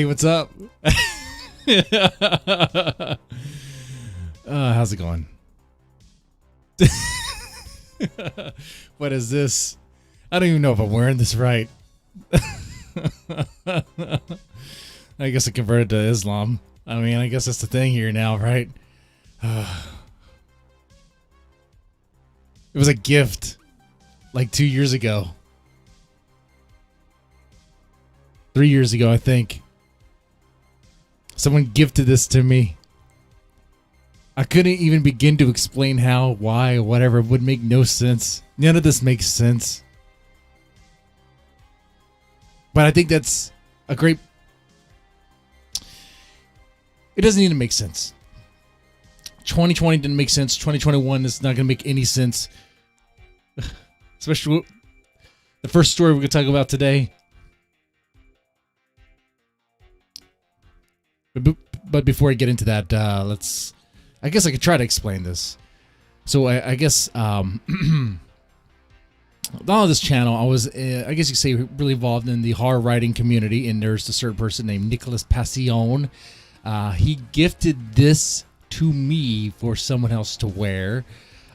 Hey, what's up? How's it going? What is this? I don't even know if I'm wearing this right. I guess I converted to Islam. I mean, I guess that's the thing here now, right? It was a gift like 2 years ago. 3 years ago, I think. Someone gifted this to me. I couldn't even begin to explain how, why, whatever. It would make no sense. None of this makes sense. But I think that's a great... It doesn't need to make sense. 2020 didn't make sense. 2021 is not going to make any sense. Especially the first story we're going to talk about today. But before I get into that, I guess I could try to explain this. So I guess on this channel, I was, I guess you could say, really involved in the horror writing community. And there's a certain person named Nicholas Passion. He gifted this to me for someone else to wear.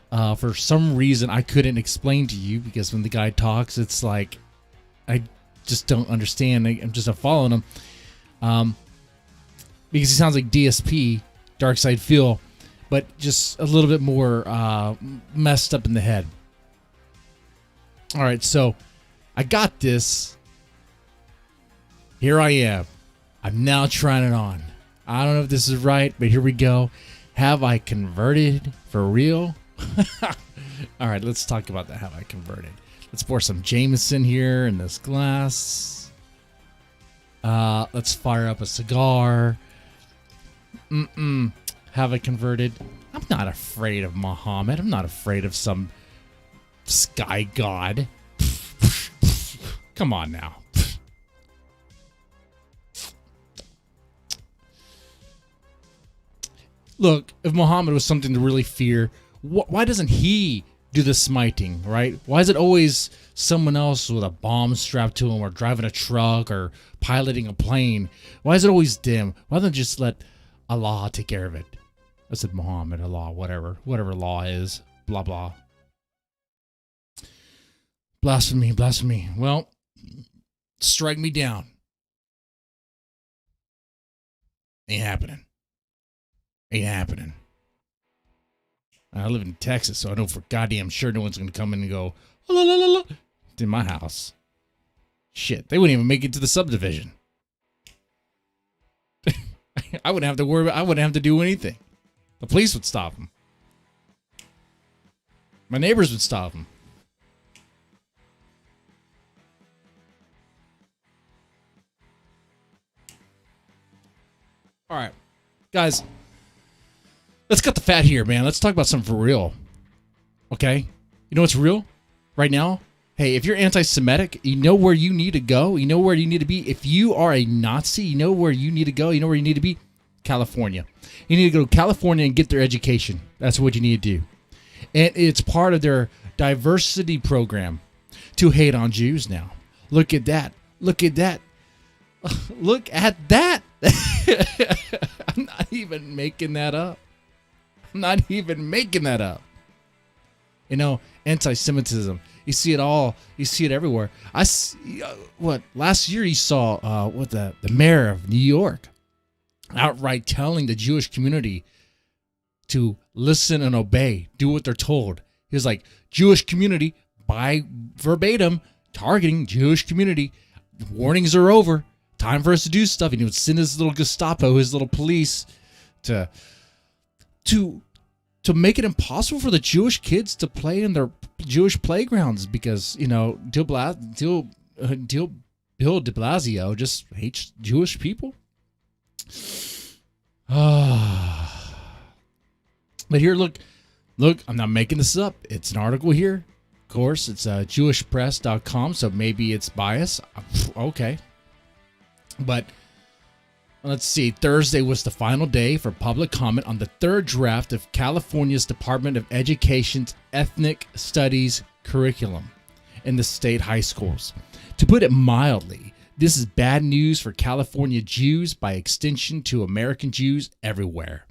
For some reason, I couldn't explain to you, because when the guy talks, it's like I just don't understand. I'm just not following him. Because he sounds like DSP, Dark Side Feel, but just a little bit more messed up in the head. All right, so I got this. Here I am. I'm now trying it on. I don't know if this is right, but here we go. Have I converted for real? All right, let's talk about that. Have I converted? Let's pour some Jameson here in this glass. Let's fire up a cigar. Have I converted? I'm not afraid of Muhammad. I'm not afraid of some sky god. Come on now. Look, if Muhammad was something to really fear, why doesn't he do the smiting, right? Why is it always someone else with a bomb strapped to him, or driving a truck, or piloting a plane? Why is it always them? Why don't just let Allah take care of it? I said Muhammad, Allah, whatever law is, blah, blah. Blasphemy, blasphemy. Well, strike me down. Ain't happening. Ain't happening. I live in Texas, so I know for goddamn sure no one's going to come in and go, la, la, la, la, to my house. Shit, they wouldn't even make it to the subdivision. I wouldn't have to worry about, I wouldn't have to do anything. The police would stop them. My neighbors would stop them. All right, guys, let's cut the fat here, man. Let's talk about something for real. Okay? You know what's real right now? Hey, if you're anti-Semitic, you know where you need to go. You know where you need to be. If you are a Nazi, you know where you need to go. You know where you need to be? California. You need to go to California and get their education. That's what you need to do. And it's part of their diversity program to hate on Jews now. Look at that. Look at that. Look at that. I'm not even making that up. I'm not even making that up. You know, anti-Semitism. You see it all. You see it everywhere. Last year you saw the mayor of New York outright telling the Jewish community to listen and obey, do what they're told. He was like, Jewish community, by verbatim, targeting Jewish community. Warnings are over. Time for us to do stuff. And he would send his little Gestapo, his little police, to make it impossible for the Jewish kids to play in their Jewish playgrounds, because, you know, Bill de Blasio just hates Jewish people. But here, look, I'm not making this up. It's an article here. Of course, it's jewishpress.com, so maybe it's biased. Okay. But let's see. Thursday was the final day for public comment on the third draft of California's Department of Education's Ethnic Studies curriculum in the state high schools. To put it mildly, This is bad news for California Jews, by extension to American Jews everywhere.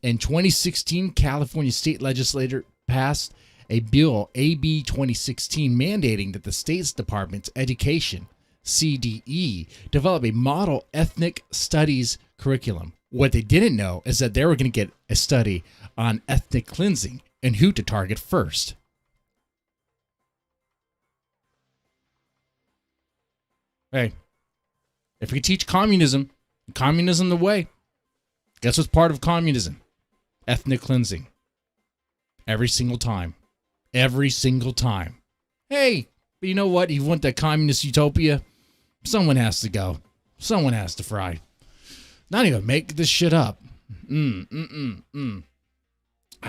In 2016, California state legislature passed a bill, AB 2016, mandating that the state's Department's Education, CDE, develop a model ethnic studies curriculum. What they didn't know is that they were going to get a study on ethnic cleansing and who to target first. Hey, if we teach communism the way, guess what's part of communism? Ethnic cleansing. Every single time. Every single time. Hey, but you know what? You want that communist utopia? Someone has to go. Someone has to fry. Not even make this shit up. I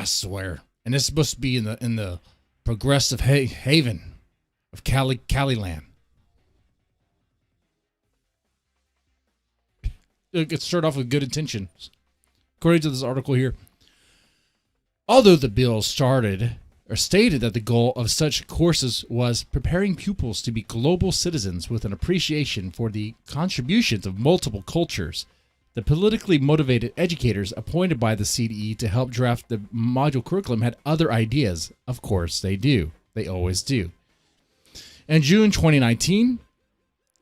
swear. And it's supposed to be in the progressive haven of Cali land. Let's start off with good intentions. According to this article here, although the bill stated that the goal of such courses was preparing pupils to be global citizens with an appreciation for the contributions of multiple cultures, the politically motivated educators appointed by the CDE to help draft the module curriculum had other ideas. Of course they do. They always do. In June 2019,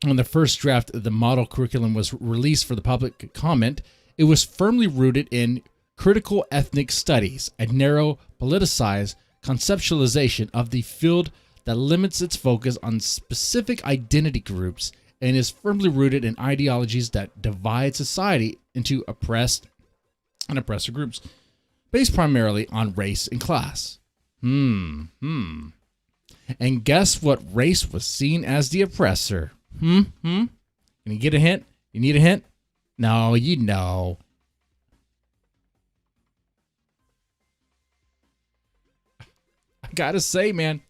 when the first draft of the model curriculum was released for the public comment, it was firmly rooted in critical ethnic studies, a narrow, politicized conceptualization of the field that limits its focus on specific identity groups and is firmly rooted in ideologies that divide society into oppressed and oppressor groups, based primarily on race and class. And guess what race was seen as the oppressor? Can you get a hint? You need a hint? No, you know. I gotta say, man.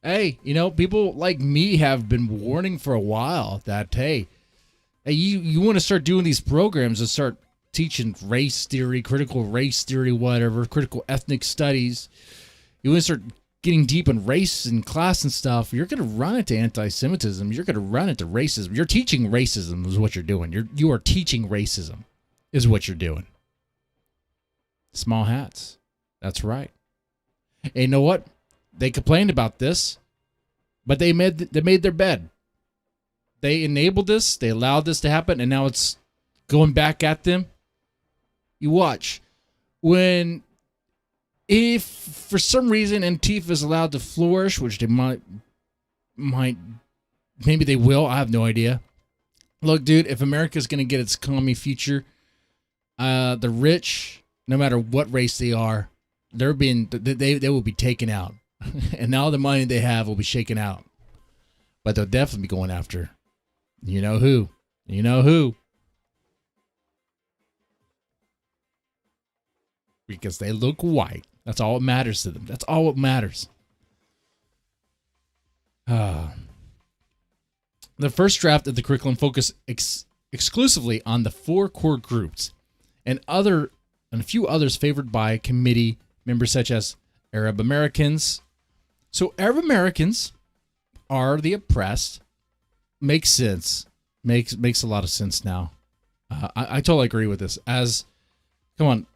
Hey, people like me have been warning for a while that, hey, you want to start doing these programs and start teaching race theory, critical race theory, whatever, critical ethnic studies. You want to start getting deep in race and class and stuff, you're going to run into anti-Semitism. You're going to run into racism. You're teaching racism is what you're doing. You are teaching racism is what you're doing. Small hats. That's right. And you know what? They complained about this, but they made their bed. They enabled this. They allowed this to happen, and now it's going back at them. You watch. If for some reason Antifa is allowed to flourish, which they might, maybe they will. I have no idea. Look, dude, if America's going to get its commie future, the rich, no matter what race they are, they will be taken out. And all the money they have will be shaken out. But they'll definitely be going after, you know who. You know who. Because they look white. That's all that matters to them. That's all that matters. The first draft of the curriculum focused exclusively on the 4 core groups and a few others favored by committee members such as Arab Americans. So Arab Americans are the oppressed. Makes sense. Makes a lot of sense now. I totally agree with this. Come on.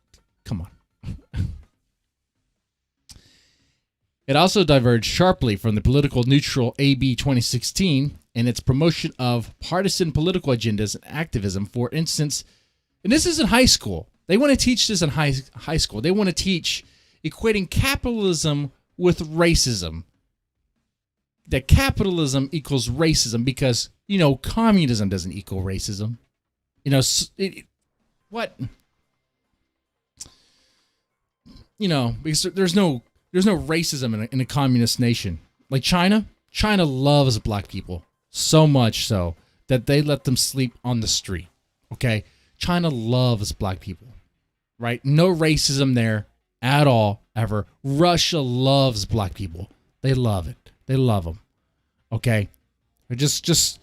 It also diverged sharply from the political neutral AB 2016 and its promotion of partisan political agendas and activism. For instance, and this is in high school. They want to teach this in high school. They want to teach equating capitalism with racism. That capitalism equals racism because, communism doesn't equal racism. What? Because there's no racism in a communist nation. Like China loves black people so much so that they let them sleep on the street. Okay? China loves black people. Right? No racism there at all, ever. Russia loves black people. They love it. They love them. Okay? They're just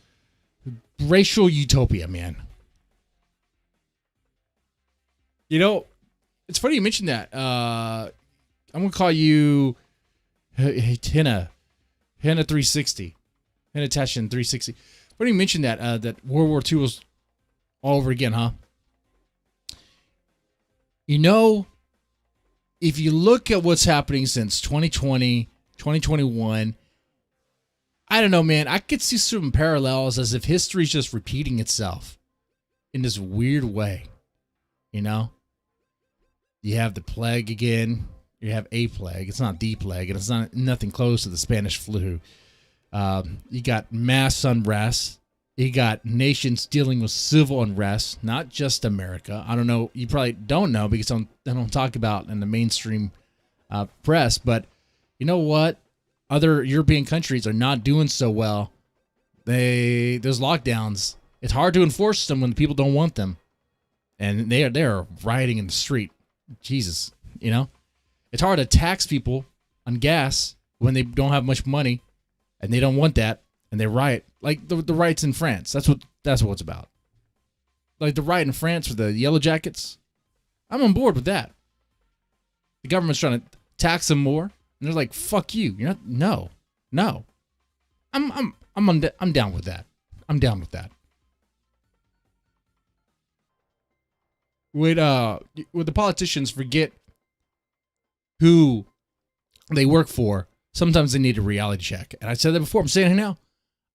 racial utopia, man. It's funny you mentioned that. I'm going to call you Henna 360. Henna Tashin 360. What do you mention that that World War II was all over again, huh? You know, if you look at what's happening since 2020, 2021, I don't know, man. I could see some parallels as if history's just repeating itself in this weird way. You know? You have the plague again. You have a plague. It's not the plague, and it's not nothing close to the Spanish flu. You got mass unrest. You got nations dealing with civil unrest, not just America. I don't know. You probably don't know because they don't talk about in the mainstream press. But you know what? Other European countries are not doing so well. There's lockdowns. It's hard to enforce them when the people don't want them, and they are rioting in the street. Jesus, you know, it's hard to tax people on gas when they don't have much money, and they don't want that. And they riot like the riots in France. That's what it's about. Like the riot in France for the Yellow Jackets. I'm on board with that. The government's trying to tax them more, and they're like, "Fuck you." You're not. No. I'm down with that. I'm down with that. Would the politicians forget who they work for? Sometimes they need a reality check, and I said that before. I'm saying it now.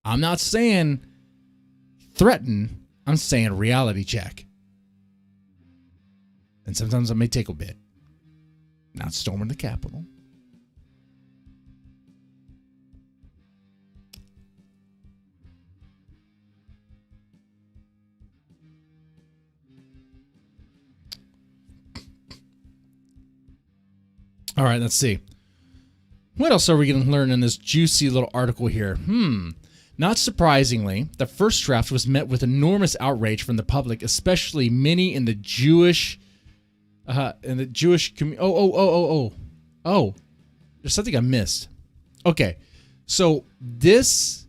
I'm not saying threaten. I'm saying reality check. And sometimes I may take a bit. Not storming the Capitol. All right, let's see. What else are we going to learn in this juicy little article here? Not surprisingly, the first draft was met with enormous outrage from the public, especially many in the Jewish community. Oh, there's something I missed. Okay, so this,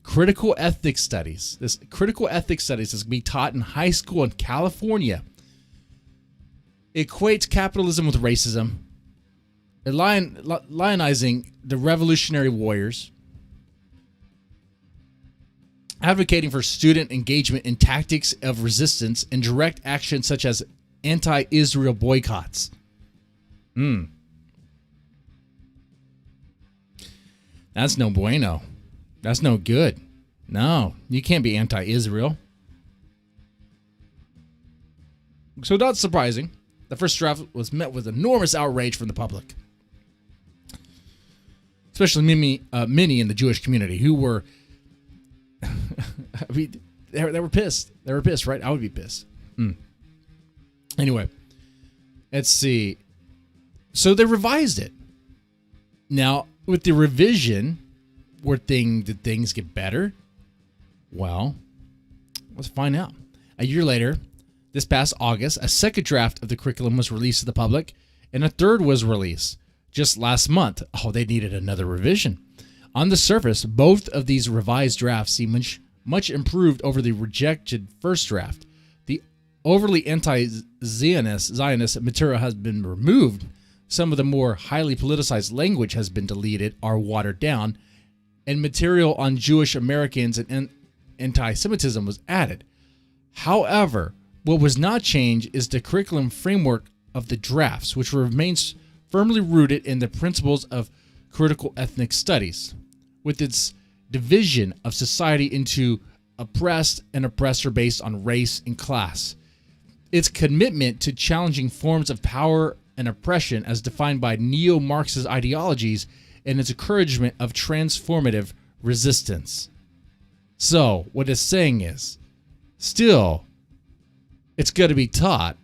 critical ethics studies. This critical ethics studies is going to be taught in high school in California. Equates capitalism with racism. Lionizing the Revolutionary Warriors, advocating for student engagement in tactics of resistance and direct action such as anti-Israel boycotts. That's no bueno. That's no good. No, you can't be anti-Israel. So not surprising, the first draft was met with enormous outrage from the public. Especially many in the Jewish community who were, I mean, they were pissed. They were pissed, right? I would be pissed. Anyway, let's see. So they revised it. Now, with the revision, did things get better? Well, let's find out. A year later, this past August, a second draft of the curriculum was released to the public, and a third was released. Just last month, they needed another revision. On the surface, both of these revised drafts seem much improved over the rejected first draft. The overly anti-Zionist material has been removed. Some of the more highly politicized language has been deleted or watered down, and material on Jewish Americans and anti-Semitism was added. However, what was not changed is the curriculum framework of the drafts, which remains firmly rooted in the principles of critical ethnic studies, with its division of society into oppressed and oppressor based on race and class, its commitment to challenging forms of power and oppression as defined by neo-Marxist ideologies, and its encouragement of transformative resistance. So, what it's saying is, still, it's going to be taught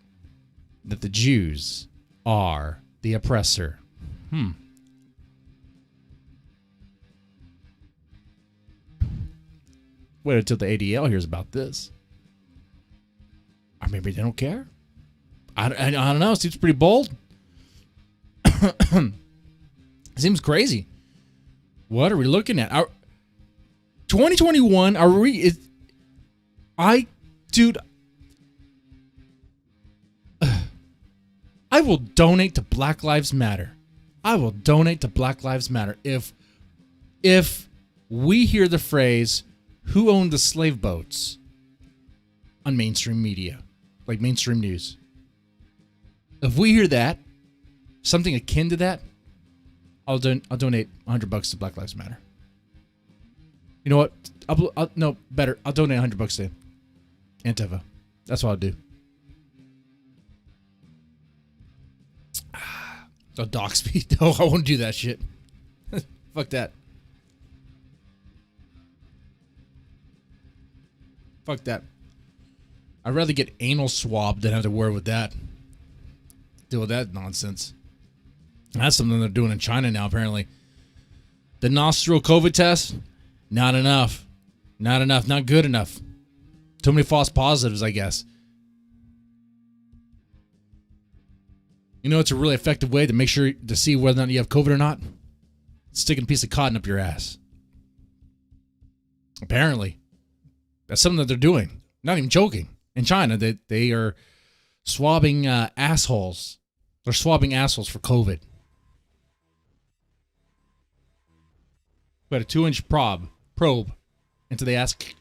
that the Jews are the oppressor. Wait until the ADL hears about this. Or maybe they don't care. I don't know. It seems pretty bold. It seems crazy. What are we looking at? 2021, are we... Dude... I will donate to Black Lives Matter. I will donate to Black Lives Matter if we hear the phrase, "Who owned the slave boats?" on mainstream media, like mainstream news. If we hear that, something akin to that, I'll donate $100 to Black Lives Matter. You know what? I'll donate $100 to Antifa. That's what I'll do. So dox me. No, I won't do that shit. Fuck that. Fuck that. I'd rather get anal swabbed than have to worry with that. Deal with that nonsense. That's something they're doing in China now, apparently. The nostril COVID test, not enough. Not enough. Not good enough. Too many false positives, I guess. You know, it's a really effective way to make sure to see whether or not you have COVID or not. Sticking a piece of cotton up your ass. Apparently. That's something that they're doing. Not even joking. In China, they are swabbing assholes. They're swabbing assholes for COVID. We had a 2-inch probe into the ass. Keep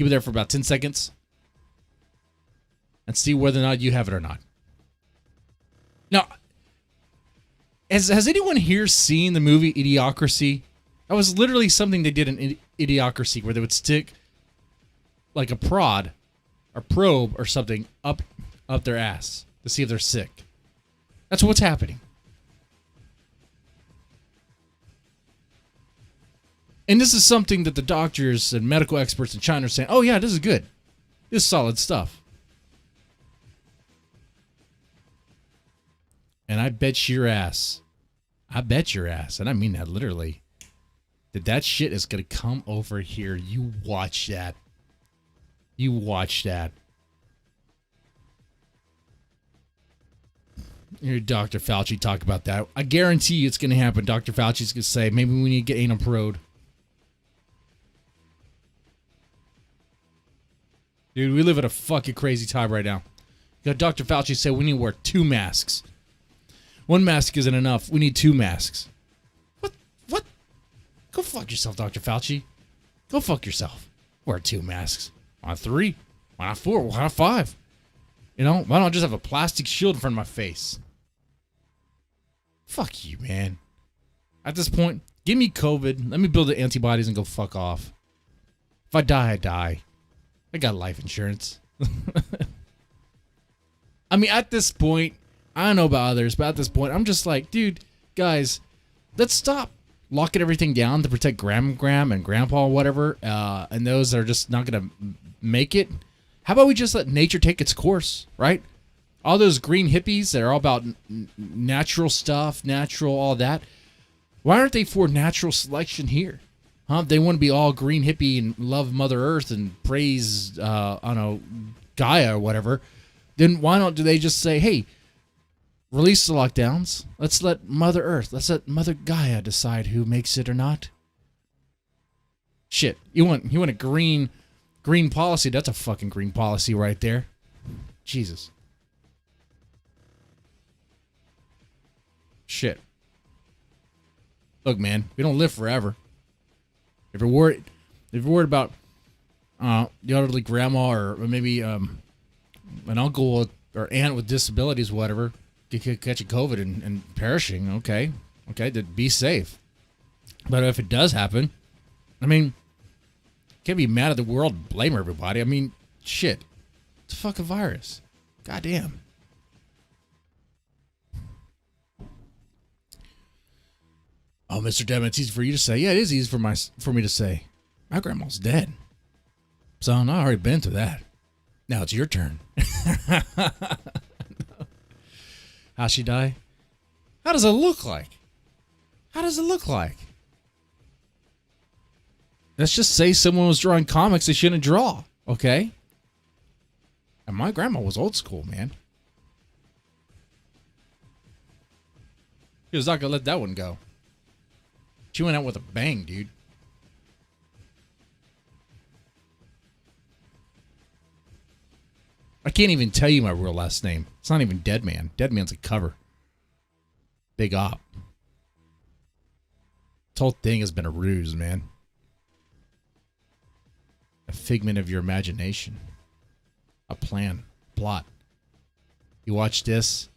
it there for about 10 seconds. And see whether or not you have it or not. Now, has anyone here seen the movie Idiocracy? That was literally something they did in Idiocracy, where they would stick like a probe or something up their ass to see if they're sick. That's what's happening. And this is something that the doctors and medical experts in China are saying, oh yeah, this is good. This is solid stuff. And I bet your ass, and I mean that literally, that shit is going to come over here. You watch that. You watch that. Hear Dr. Fauci talk about that. I guarantee you it's going to happen. Dr. Fauci's going to say, maybe we need to get anal probed. Dude, we live at a fucking crazy time right now. You got Dr. Fauci say we need to wear 2 masks. 1 mask isn't enough. We need 2 masks. What? Go fuck yourself, Dr. Fauci. Go fuck yourself. Wear 2 masks. Why not 3? Why not 4? Why not 5? You know, why don't I just have a plastic shield in front of my face? Fuck you, man. At this point, give me COVID. Let me build the antibodies and go fuck off. If I die, I die. I got life insurance. I mean, at this point, I don't know about others, but at this point, I'm just like, dude, guys, let's stop locking everything down to protect Gram and Grandpa or whatever, and those that are just not going to make it. How about we just let nature take its course, right? All those green hippies that are all about natural stuff, natural, all that. Why aren't they for natural selection here? Huh? They want to be all green hippie and love Mother Earth and praise, I don't know, Gaia or whatever. Then why don't do they just say, hey, release the lockdowns. Let's let Mother Earth, let's let Mother Gaia decide who makes it or not. Shit, you want a green policy? That's a fucking green policy right there. Jesus. Shit. Look, man, we don't live forever. If you're worried about the elderly grandma or maybe an uncle or aunt with disabilities, whatever, catching COVID and perishing, okay, then be safe. But if it does happen, I mean, can't be mad at the world and blame everybody. I mean, shit. It's a fucking virus. Goddamn. Oh, Mr. Devin, it's easy for you to say. Yeah, it is easy for me to say. My grandma's dead. Son, I already been through that. Now it's your turn. How'd she die? How does it look like? Let's just say someone was drawing comics they shouldn't draw, okay? And my grandma was old school, man. She was not gonna let that one go. She went out with a bang, dude. I can't even tell you my real last name. It's not even Dead Man. Dead Man's a cover. Big op. This whole thing has been a ruse, man. A figment of your imagination. A plan. Plot. You watch this,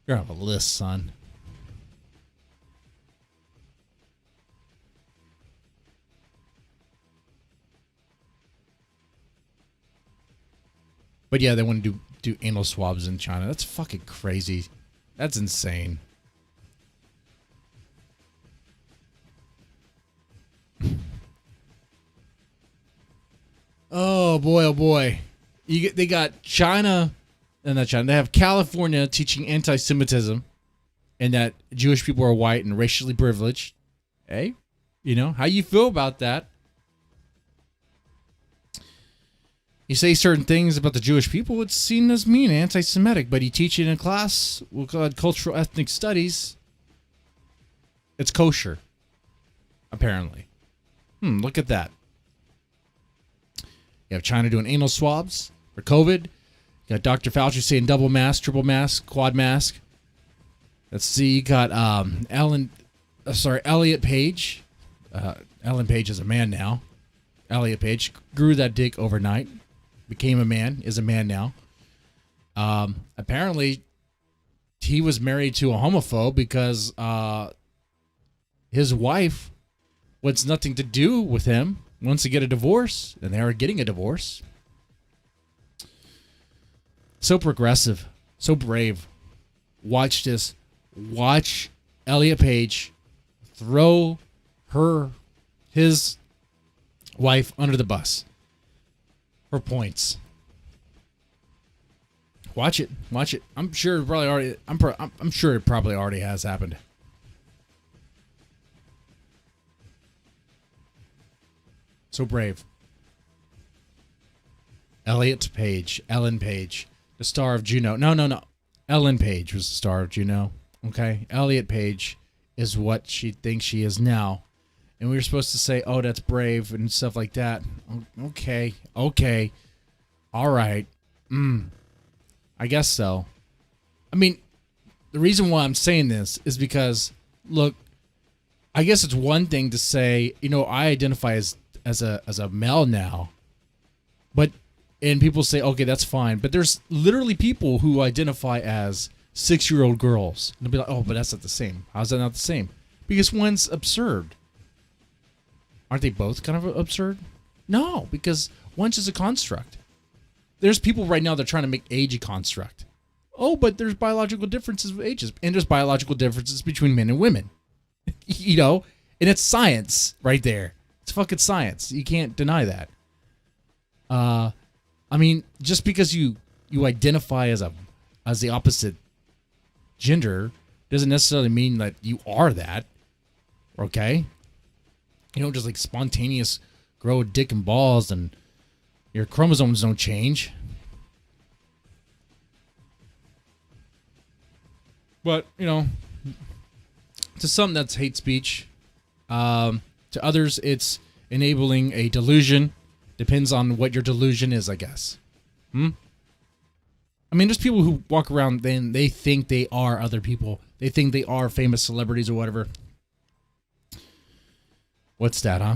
you're on a list, son. But yeah, they want to do anal swabs in China. That's fucking crazy. That's insane. Oh boy, oh boy. They got China, and not China. They have California teaching anti-Semitism, and that Jewish people are white and racially privileged. Hey, you know how you feel about that? You say certain things about the Jewish people, it's seen as mean, anti-Semitic. But you teach it in a class we'll call it cultural ethnic studies. It's kosher, apparently. Look at that. You have China doing anal swabs for COVID. You got Dr. Fauci saying double mask, triple mask, quad mask. Let's see. You got Elliot Page. Ellen Page is a man now. Elliot Page grew that dick overnight. Became a man. Is a man now. Apparently, he was married to a homophobe because his wife wants nothing to do with him. Wants to get a divorce, and they are getting a divorce. So progressive, so brave. Watch this. Watch Elliot Page throw his wife under the bus for points. Watch it. Watch it. I'm sure it probably already. I'm sure it probably already has happened. So brave. Elliot Page. Ellen Page. The star of Juno. No. Ellen Page was the star of Juno. Okay? Elliot Page is what she thinks she is now. And we were supposed to say, oh, that's brave and stuff like that. Okay. All right. I guess so. I mean, the reason why I'm saying this is because, look, I guess it's one thing to say, I identify as a male now, and people say, okay, that's fine. But there's literally people who identify as 6-year-old girls. And they'll be like, oh, but that's not the same. How's that not the same? Because one's absurd. Aren't they both kind of absurd? No, because one's just a construct. There's people right now that are trying to make age a construct. Oh, but there's biological differences with ages. And there's biological differences between men and women. And it's science right there. It's fucking science. You can't deny that. I mean, just because you identify as the opposite gender doesn't necessarily mean that you are that. Okay? You don't just like spontaneous grow a dick and balls and your chromosomes don't change. But, to some that's hate speech. To others, it's enabling a delusion. Depends on what your delusion is, I guess. I mean, there's people who walk around and they think they are other people. They think they are famous celebrities or whatever. What's that, huh?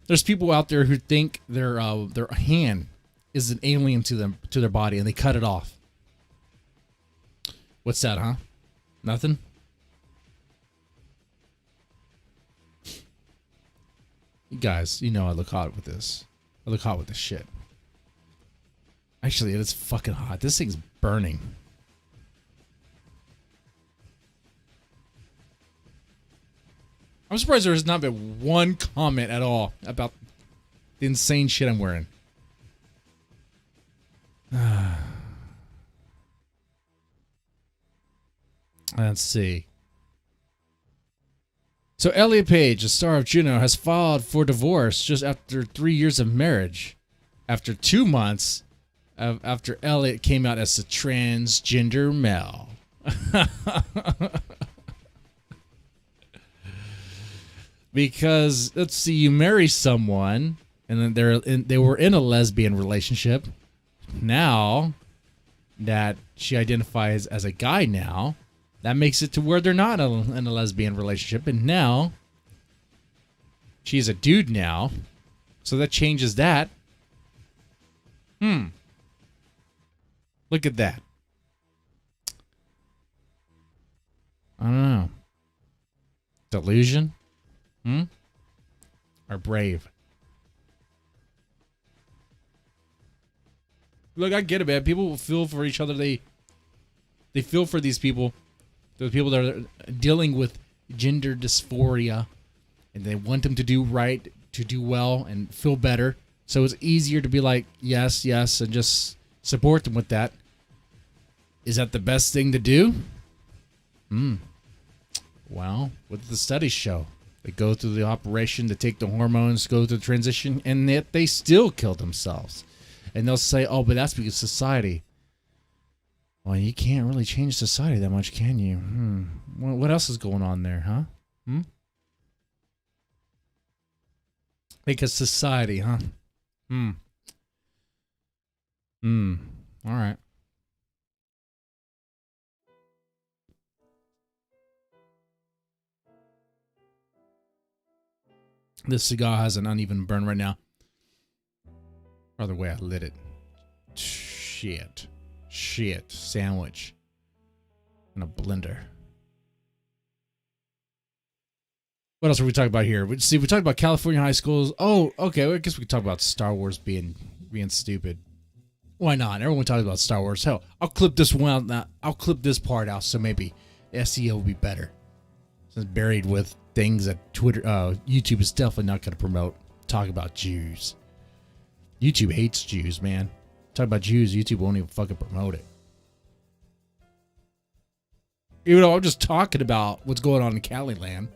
There's people out there who think their hand is an alien to their body, and they cut it off. What's that, huh? Nothing? You guys, I look hot with this. I look hot with this shit. Actually, it is fucking hot. This thing's burning. I'm surprised there has not been one comment at all about the insane shit I'm wearing. Let's see. So Elliot Page, the star of Juno, has filed for divorce just after 3 years of marriage. After 2 months after Elliot came out as a transgender male. Because, let's see, you marry someone, and then they were in a lesbian relationship. Now that she identifies as a guy now, That makes it to where they're not in a lesbian relationship. And now, she's a dude now. So that changes that. Look at that. I don't know. Delusion? Or brave? Look, I get it, man. People feel for each other. They feel for these people. The people that are dealing with gender dysphoria. And they want them to do right, to do well, and feel better. So it's easier to be like, yes, yes, and just support them with that. Is that the best thing to do? Well, what did the studies show? They go through the operation to take the hormones, go through the transition, and yet they still kill themselves. And they'll say, oh, but that's because society. Well, you can't really change society that much, can you? Well, what else is going on there, huh? Because society, huh? All right. This cigar has an uneven burn right now. Or the way I lit it. Shit. Sandwich. In a blender. What else are we talking about here? We talked about California high schools. Oh, okay. Well, I guess we could talk about Star Wars being stupid. Why not? Everyone talks about Star Wars. Hell, I'll clip this one out now. I'll clip this part out so maybe SEO will be better. It's buried with things that YouTube is definitely not going to promote. Talk about Jews. YouTube hates Jews, man. Talk about Jews, YouTube won't even fucking promote it. Even though I'm just talking about what's going on in Cali land.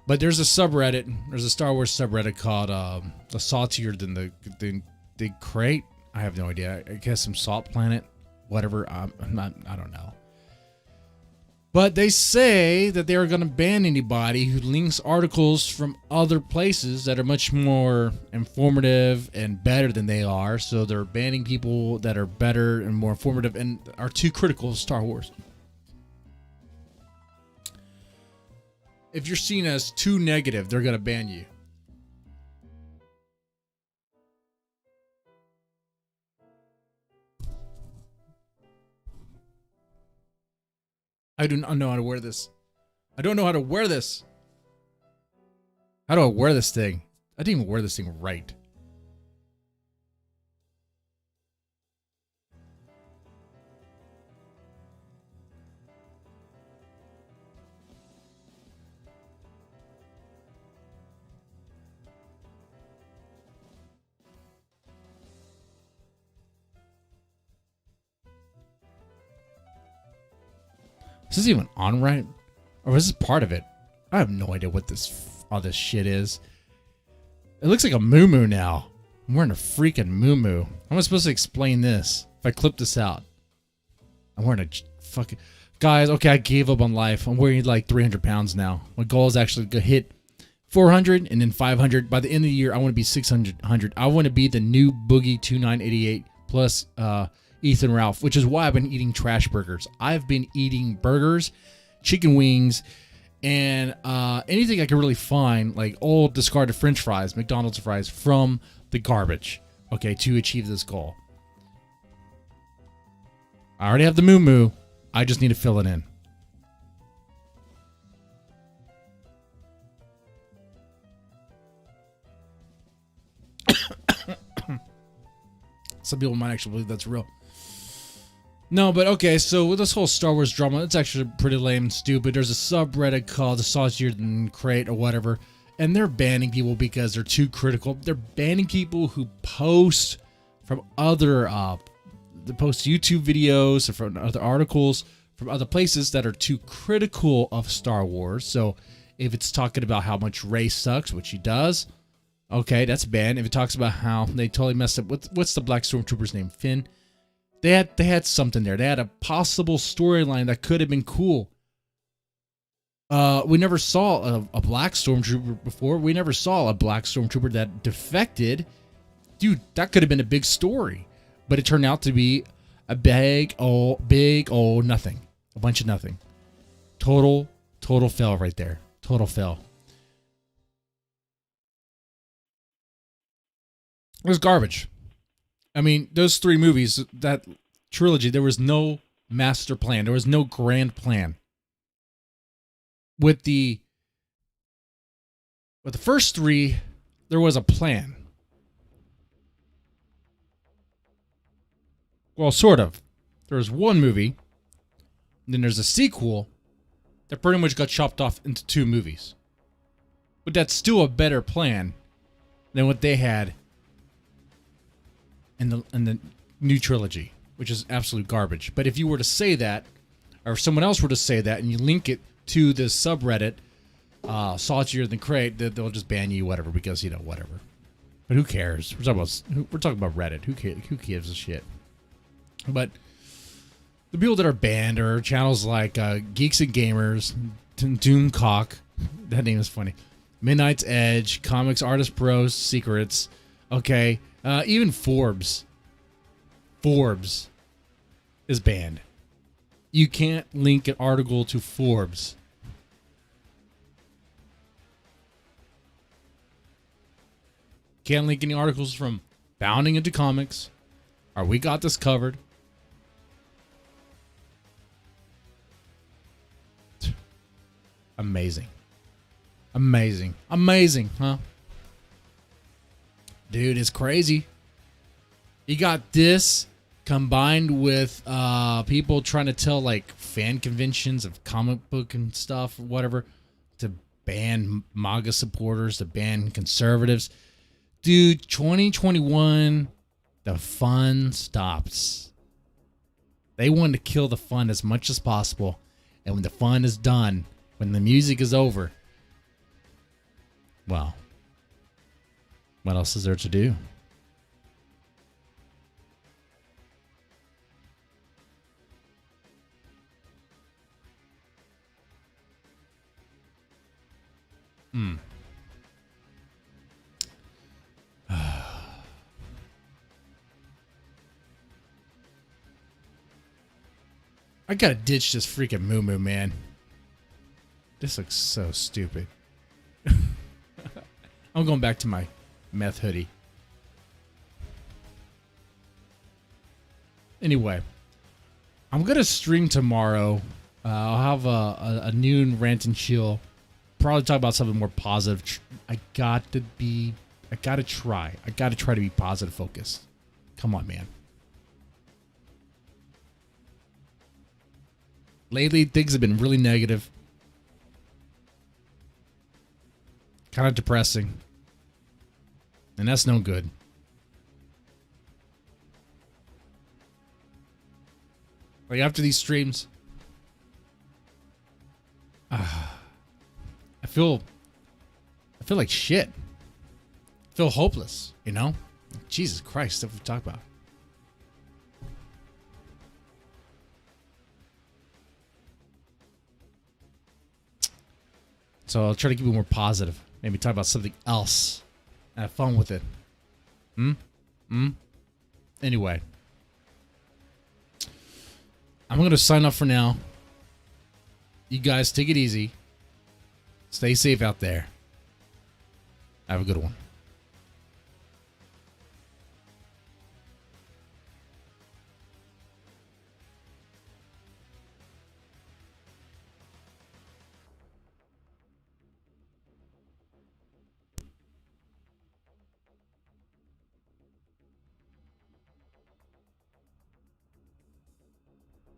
But there's a subreddit. There's a Star Wars subreddit called the Saltier Than the Crate. I have no idea. I guess some salt planet. Whatever. I don't know. But they say that they are going to ban anybody who links articles from other places that are much more informative and better than they are. So they're banning people that are better and more informative and are too critical of Star Wars. If you're seen as too negative, they're going to ban you. I do not know how to wear this. I don't know how to wear this. How do I wear this thing? I didn't even wear this thing right. Is this even on right? Or is this part of it? I have no idea what all this shit is. It looks like a muumuu now. I'm wearing a freaking muumuu. How am I supposed to explain this? If I clip this out. I'm wearing a fucking... Guys, okay, I gave up on life. I'm wearing like 300 pounds now. My goal is actually to hit 400 and then 500. By the end of the year, I want to be 600. I want to be the new Boogie 2988 plus Ethan Ralph, which is why I've been eating trash burgers. I've been eating burgers, chicken wings, and anything I can really find, like old discarded French fries, McDonald's fries, from the garbage, okay, to achieve this goal. I already have the muumuu. I just need to fill it in. Some people might actually believe that's real. No, but okay, so with this whole Star Wars drama, it's actually pretty lame and stupid. There's a subreddit called the Saucier Than Crate or whatever, and they're banning people because they're too critical. They're banning people who post from other, they post YouTube videos or from other articles from other places that are too critical of Star Wars. So if it's talking about how much Rey sucks, which he does, okay, that's banned. If it talks about how they totally messed up, what's the Black Stormtrooper's name? Finn? They had something there. They had a possible storyline that could have been cool. We never saw a Black Stormtrooper before. We never saw a Black Stormtrooper that defected. Dude, that could have been a big story. But it turned out to be a big old nothing. A bunch of nothing. Total fail right there. Total fail. It was garbage. I mean, those 3 movies, that trilogy, there was no master plan. There was no grand plan. With the first 3, there was a plan. Well, sort of. There was one movie, and then there's a sequel that pretty much got chopped off into 2 movies. But that's still a better plan than what they had in the new trilogy, which is absolute garbage. But if you were to say that, or if someone else were to say that, and you link it to the subreddit, Saltier Than Crate, they'll just ban you, whatever, because, you know, whatever. But who cares? We're talking about Reddit. Who gives a shit? But the people that are banned are channels like Geeks and Gamers, Doomcock, that name is funny, Midnight's Edge, Comics Artist Pros Secrets, okay, even Forbes is banned. You can't link an article to Forbes. Can't link any articles from Bounding Into Comics or We Got This Covered. Amazing, huh? Dude, it's crazy. You got this combined with people trying to tell like fan conventions of comic book and stuff, whatever, to ban MAGA supporters, to ban conservatives. Dude, 2021, the fun stops. They want to kill the fun as much as possible. And when the fun is done, when the music is over, well, what else is there to do? I gotta ditch this freaking moo-moo, man. This looks so stupid. I'm going back to my meth hoodie. Anyway, I'm gonna stream tomorrow. I'll have a noon rant and chill. Probably talk about something more positive. I gotta try to be positive focused. Come on, man. Lately, things have been really negative. Kind of depressing. And that's no good. Like after these streams, I feel like shit. I feel hopeless, you know? Jesus Christ, stuff we talk about. So I'll try to keep it more positive. Maybe talk about something else. And have fun with it. Anyway. I'm going to sign off for now. You guys take it easy. Stay safe out there. Have a good one.